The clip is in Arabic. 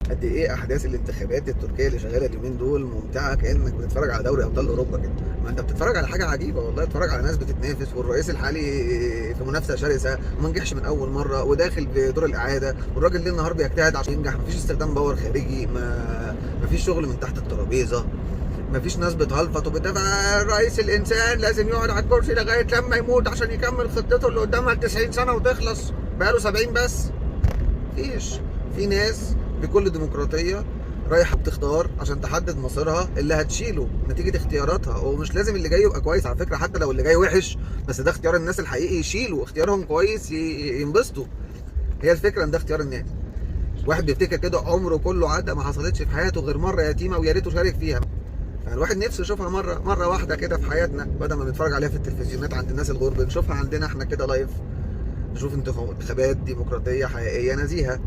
قد ايه احداث الانتخابات التركيه اللي شغاله اليومين دول ممتعه، كانك بتتفرج على دوري ابطال اوروبا كده. ما انت بتتفرج على حاجه عجيبه والله، بتتفرج على ناس بتتنافس، والرئيس الحالي في منافسه شرسه وما نجحش من اول مره وداخل بدور الاعاده، والراجل ليل نهار بيجتهد عشان ينجح. مفيش استخدام باور خارجي، مفيش شغل من تحت الترابيزه، مفيش ناس بتهلفط وبتدافع. الرئيس الانسان لازم يقعد على الكرسي لغايه لما يموت عشان يكمل خطته اللي قدامها ل 90 سنه وتخلص، بقاله 70 بس. مفيش. في ناس بكل ديمقراطيه رايحه بتختار عشان تحدد مصيرها اللي هتشيله نتيجه اختياراتها، ومش لازم اللي جاي يبقى كويس على فكره، حتى لو اللي جاي وحش بس ده اختيار الناس الحقيقي يشيلوا، اختيارهم كويس ينبسطوا. هي الفكره ان ده اختيار الناس. واحد بيفتكر كده عمره كله عدى ما حصلتش في حياته غير مره يتيمه ويا ريته شارك فيها. فالواحد نفسه يشوفها مره واحده كده في حياتنا، بدل ما نتفرج عليها في التلفزيونات عند الناس الغرب، نشوفها عندنا احنا كده لايف. نشوف انتخابات ديمقراطيه حقيقيه نزيهه.